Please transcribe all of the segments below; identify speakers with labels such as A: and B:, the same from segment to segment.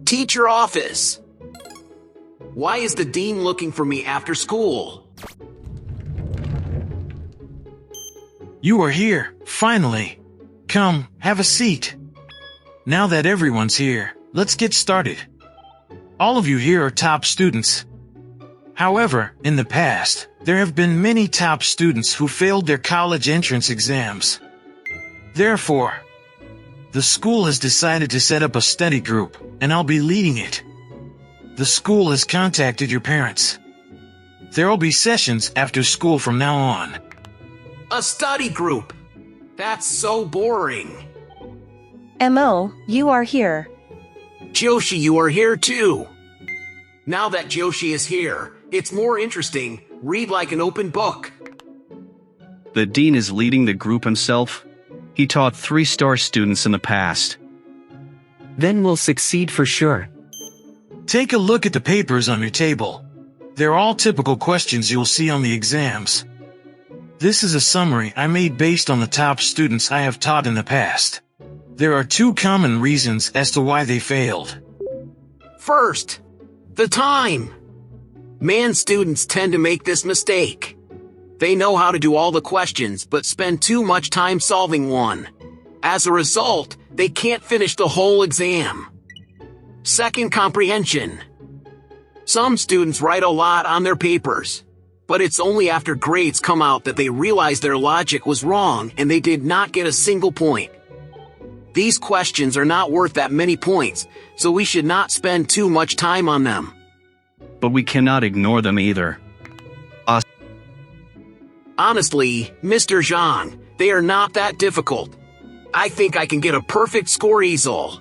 A: Teacher office. Why is the dean looking for me after school?
B: You are here, finally. Come, have a seat. Now that everyone's here, let's get started. All of you here are top students. However, in the past, there have been many top students who failed their college entrance exams. Therefore, the school has decided to set up a study group, and I'll be leading it. The school has contacted your parents. There will be sessions after school from now on.
A: A study group. That's so boring.
C: Mo, you are here.
A: Joshi, you are here too. Now that Joshi is here, it's more interesting. Read like an open book.
D: The dean is leading the group himself. He taught 3-star students in the past.
E: Then we'll succeed for sure.
B: Take a look at the papers on your table. They're all typical questions you'll see on the exams. This is a summary I made based on the top students I have taught in the past. There are 2 common reasons as to why they failed.
A: First, the time. Man students tend to make this mistake. They know how to do all the questions but spend too much time solving one. As a result, they can't finish the whole exam. Second, comprehension. Some students write a lot on their papers, but it's only after grades come out that they realize their logic was wrong and they did not get a single point. These questions are not worth that many points, so we should not spend too much time on them.
D: But we cannot ignore them either.
A: Honestly, Mr. Zhang, they are not that difficult. I think I can get a perfect score easel.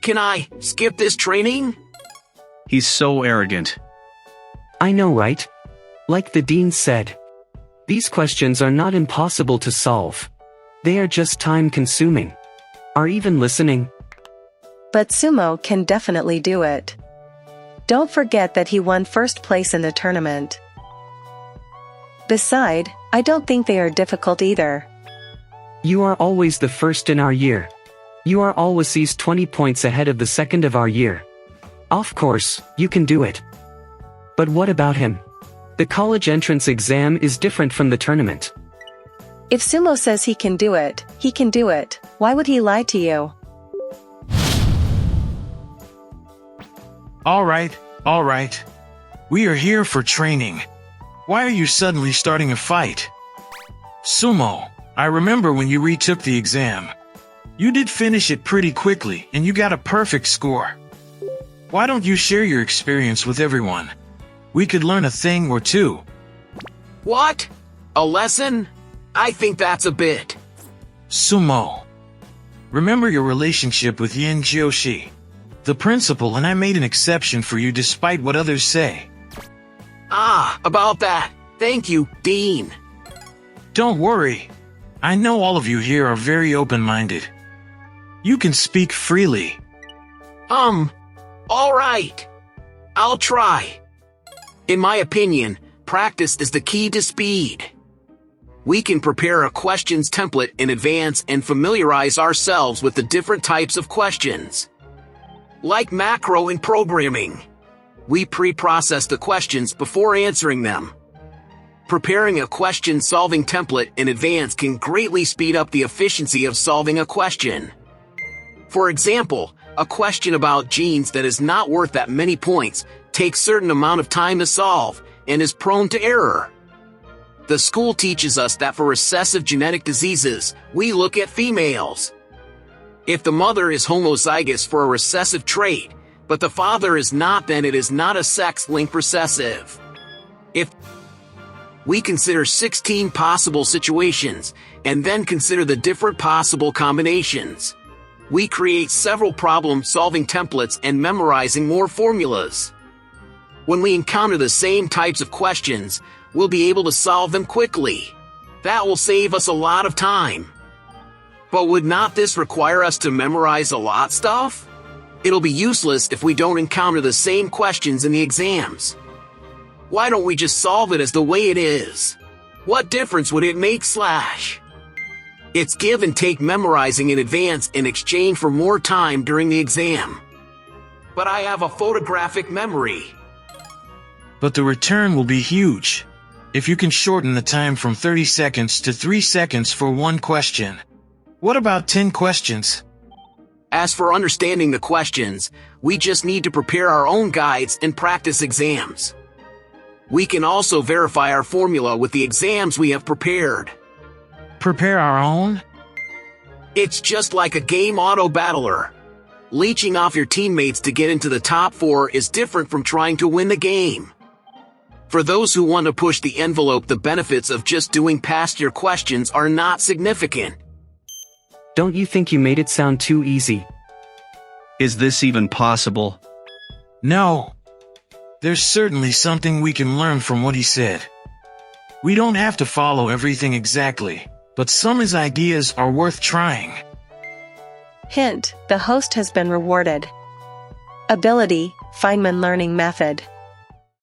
A: Can I skip this training?
D: He's so arrogant.
E: I know, right? Like the dean said. These questions are not impossible to solve. They are just time-consuming. Are even listening?
C: But Sumo can definitely do it. Don't forget that he won first place in the tournament. Beside, I don't think they are difficult either.
E: You are always the first in our year. You are always 20 points ahead of the second of our year. Of course, you can do it. But what about him? The college entrance exam is different from the tournament.
C: If Sumo says he can do it, he can do it. Why would he lie to you?
B: All right. We are here for training. Why are you suddenly starting a fight? Sumo, I remember when you retook the exam. You did finish it pretty quickly and you got a perfect score. Why don't you share your experience with everyone? We could learn a thing or two.
A: What? A lesson? I think that's a bit.
B: Sumo. Remember your relationship with Yin Joshi, the principal, and I made an exception for you despite what others say.
A: About that. Thank you, Dean.
B: Don't worry. I know all of you here are very open-minded. You can speak freely.
A: All right. I'll try. In my opinion, practice is the key to speed. We can prepare a questions template in advance and familiarize ourselves with the different types of questions. Like macro in programming, we pre-process the questions before answering them. Preparing a question-solving template in advance can greatly speed up the efficiency of solving a question. For example, a question about genes that is not worth that many points takes certain amount of time to solve and is prone to error. The school teaches us that for recessive genetic diseases, we look at females. If the mother is homozygous for a recessive trait, but the father is not, then it is not a sex-linked recessive. If we consider 16 possible situations, and then consider the different possible combinations, we create several problem-solving templates and memorizing more formulas. When we encounter the same types of questions, we'll be able to solve them quickly. That will save us a lot of time. But would not this require us to memorize a lot stuff? It'll be useless if we don't encounter the same questions in the exams. Why don't we just solve it as the way it is? What difference would it make slash? It's give and take memorizing in advance in exchange for more time during the exam. but I have a photographic memory.
B: But the return will be huge. If you can shorten the time from 30 seconds to 3 seconds for one question. What about 10 questions?
A: As for understanding the questions, we just need to prepare our own guides and practice exams. We can also verify our formula with the exams we have prepared.
B: Prepare our own?
A: It's just like a game auto battler. Leeching off your teammates to get into the top 4 is different from trying to win the game. For those who want to push the envelope, the benefits of just doing past year questions are not significant.
E: Don't you think you made it sound too easy?
D: Is this even possible?
B: No. There's certainly something we can learn from what he said. We don't have to follow everything exactly, but some of his ideas are worth trying.
C: Hint, the host has been rewarded. Ability, Feynman Learning Method.